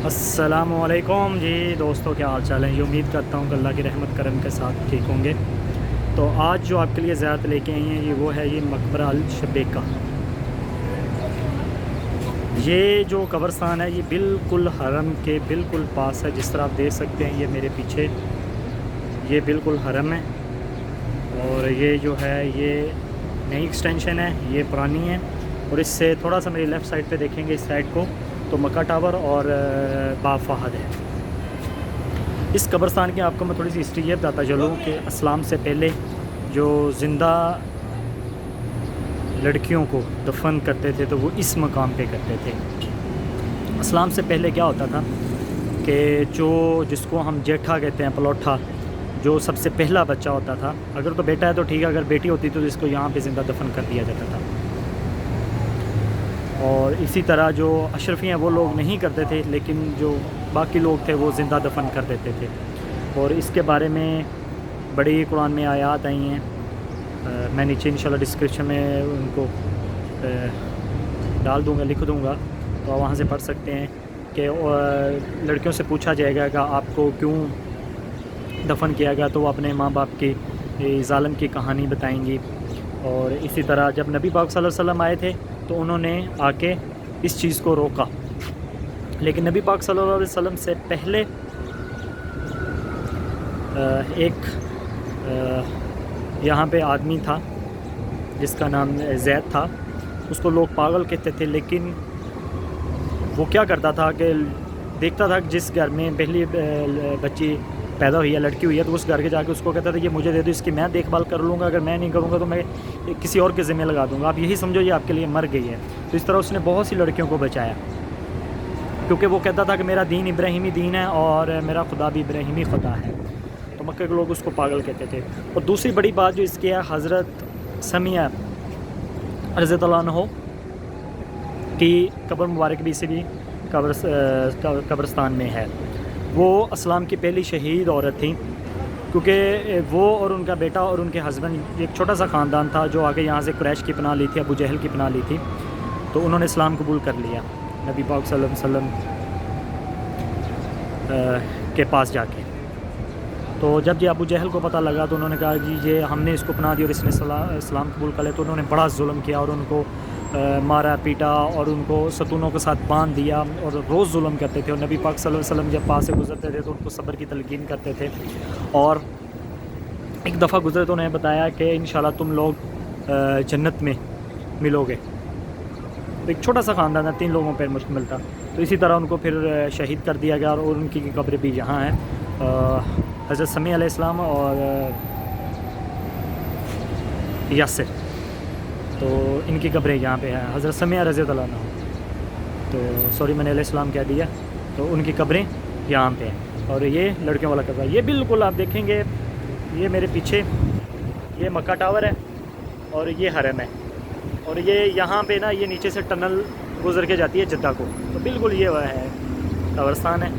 السلام علیکم جی دوستوں، کیا حال چال ہے؟ یہ امید کرتا ہوں کہ اللہ کی رحمت کرم کے ساتھ ٹھیک ہوں گے۔ تو آج جو آپ کے لیے زیارت لے کے آئی ہیں یہ وہ ہے یہ مقبرہ الشبیکہ۔ یہ جو قبرستان ہے یہ بالکل حرم کے بالکل پاس ہے، جس طرح آپ دیکھ سکتے ہیں یہ میرے پیچھے یہ بالکل حرم ہے، اور یہ جو ہے یہ نئی ایکسٹینشن ہے، یہ پرانی ہے۔ اور اس سے تھوڑا سا میری لیفٹ سائڈ پہ دیکھیں گے اس سائڈ کو تو مکہ ٹاور اور باب فہد ہے۔ اس قبرستان کی آپ کو میں تھوڑی سی ہسٹری یہ بتاتا چلوں کہ اسلام سے پہلے جو زندہ لڑکیوں کو دفن کرتے تھے تو وہ اس مقام پہ کرتے تھے۔ اسلام سے پہلے کیا ہوتا تھا کہ جس کو ہم جیٹھا کہتے ہیں، پلوٹھا، جو سب سے پہلا بچہ ہوتا تھا، اگر تو بیٹا ہے تو ٹھیک ہے، اگر بیٹی ہوتی تو اس کو یہاں پہ زندہ دفن کر دیا جاتا تھا۔ اور اسی طرح جو اشرفی ہیں وہ لوگ نہیں کرتے تھے، لیکن جو باقی لوگ تھے وہ زندہ دفن کر دیتے تھے۔ اور اس کے بارے میں بڑی قرآن میں آیات آئی ہیں، میں نیچے انشاءاللہ ڈسکرپشن میں ان کو ڈال دوں گا، لکھ دوں گا، تو آپ وہاں سے پڑھ سکتے ہیں کہ لڑکیوں سے پوچھا جائے گا کہ آپ کو کیوں دفن کیا گیا، تو وہ اپنے ماں باپ کی ظالم کی کہانی بتائیں گی۔ اور اسی طرح جب نبی پاک صلی اللہ علیہ وسلم آئے تھے تو انہوں نے آ کے اس چیز کو روکا، لیکن نبی پاک صلی اللہ علیہ وسلم سے پہلے ایک یہاں پہ آدمی تھا جس کا نام زید تھا، اس کو لوگ پاگل کہتے تھے، لیکن وہ کیا کرتا تھا کہ دیکھتا تھا کہ جس گھر میں پہلی بچی پیدا ہوئی ہے، لڑکی ہوئی ہے، تو اس گھر کے جا کے اس کو کہتا تھا یہ مجھے دے دو، اس کی میں دیکھ بھال کر لوں گا، اگر میں نہیں کروں گا تو میں کسی اور کے ذمہ لگا دوں گا، آپ یہی سمجھو یہ آپ کے لیے مر گئی ہے۔ تو اس طرح اس نے بہت سی لڑکیوں کو بچایا، کیونکہ وہ کہتا تھا کہ میرا دین ابراہیمی دین ہے اور میرا خدا بھی ابراہیمی خدا ہے، تو مکہ کے لوگ اس کو پاگل کہتے تھے۔ اور دوسری بڑی بات جو اس کی ہے، حضرت سمیہ رضی اللہ عنہ کی قبر مبارک بھی اسی بھی قبرستان میں ہے۔ وہ اسلام کی پہلی شہید عورت تھیں، کیونکہ وہ اور ان کا بیٹا اور ان کے ہسبینڈ، ایک چھوٹا سا خاندان تھا جو آگے یہاں سے قریش کی پناہ لی تھی، ابو جہل کی پناہ لی تھی، تو انہوں نے اسلام قبول کر لیا نبی پاک صلی اللہ علیہ وسلم کے پاس جا کے۔ تو جب یہ ابو جہل کو پتہ لگا تو انہوں نے کہا جی یہ ہم نے اس کو پناہ دی اور اس نے اسلام قبول کر لیا، تو انہوں نے بڑا ظلم کیا اور ان کو مارا پیٹا اور ان کو ستونوں کے ساتھ باندھ دیا، اور روز ظلم کرتے تھے۔ اور نبی پاک صلی اللہ علیہ وسلم جب پاس سے گزرتے تھے تو ان کو صبر کی تلقین کرتے تھے، اور ایک دفعہ گزرے تو انہیں بتایا کہ انشاءاللہ تم لوگ جنت میں ملو گے۔ ایک چھوٹا سا خاندان تھا، 3 لوگوں پر مشتمل تھا، تو اسی طرح ان کو پھر شہید کر دیا گیا، اور ان کی قبر بھی یہاں ہے، حضرت سمیع علیہ السلام اور یاسر، تو ان کی قبریں یہاں پہ ہیں، حضرت سمیع رضی اللہ عنہ، تو سوری میں نے علیہ السلام کہہ دیا، تو ان کی قبریں یہاں پہ ہیں۔ اور یہ لڑکیوں والا قبر، یہ بالکل آپ دیکھیں گے یہ میرے پیچھے یہ مکہ ٹاور ہے اور یہ حرم ہے، اور یہ یہاں پہ نا یہ نیچے سے ٹنل گزر کے جاتی ہے جدہ کو، تو بالکل یہ وہ ہے قبرستان ہے۔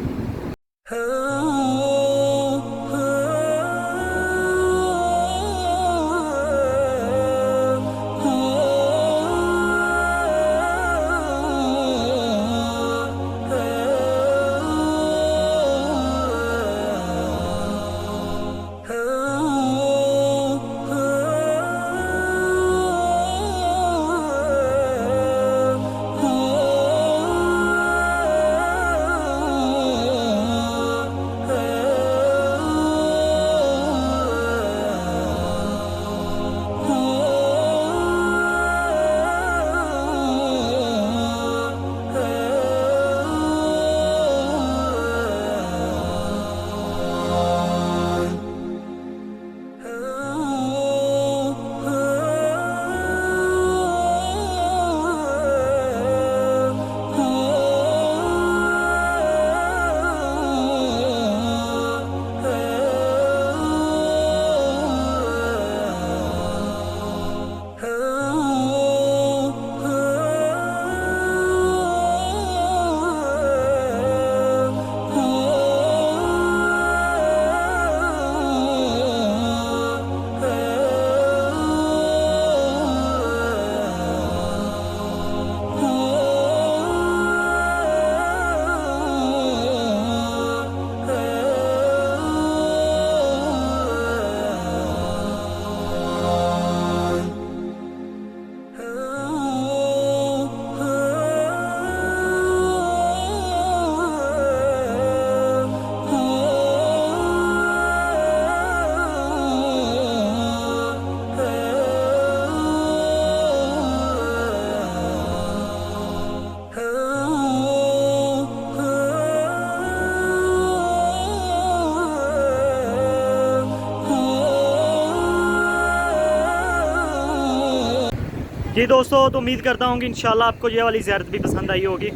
جی دوستو، تو امید کرتا ہوں کہ انشاءاللہ آپ کو یہ والی زیارت بھی پسند آئی ہوگی،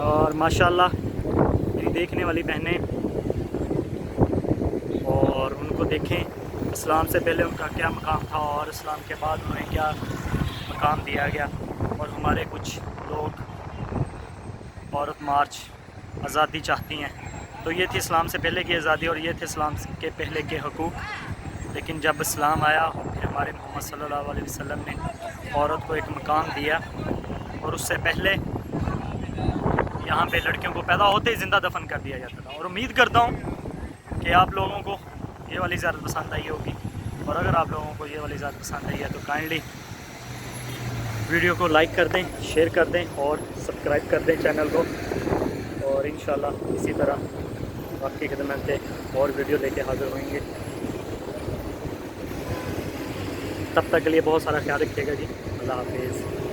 اور ماشاءاللہ میری دیکھنے والی بہنیں، اور ان کو دیکھیں اسلام سے پہلے ان کا کیا مقام تھا اور اسلام کے بعد انہیں کیا مقام دیا گیا، اور ہمارے کچھ لوگ عورت مارچ آزادی چاہتی ہیں، تو یہ تھی اسلام سے پہلے کی آزادی اور یہ تھے اسلام کے پہلے کے حقوق، لیکن جب اسلام آیا پھر ہمارے محمد صلی اللہ علیہ وسلم نے عورت کو ایک مقام دیا، اور اس سے پہلے یہاں پہ لڑکیوں کو پیدا ہوتے ہی زندہ دفن کر دیا جاتا تھا۔ اور امید کرتا ہوں کہ آپ لوگوں کو یہ والی زیارت پسند آئی ہوگی، اور اگر آپ لوگوں کو یہ والی زیارت پسند آئی ہے تو کائنڈلی ویڈیو کو لائک کر دیں، شیئر کر دیں اور سبسکرائب کر دیں چینل کو، اور انشاءاللہ اسی طرح آپ کی خدمت سے اور ویڈیو لے کے حاضر ہوئیں گے۔ تب تک کے لیے بہت سارا خیال رکھیے گا جی، اللہ حافظ۔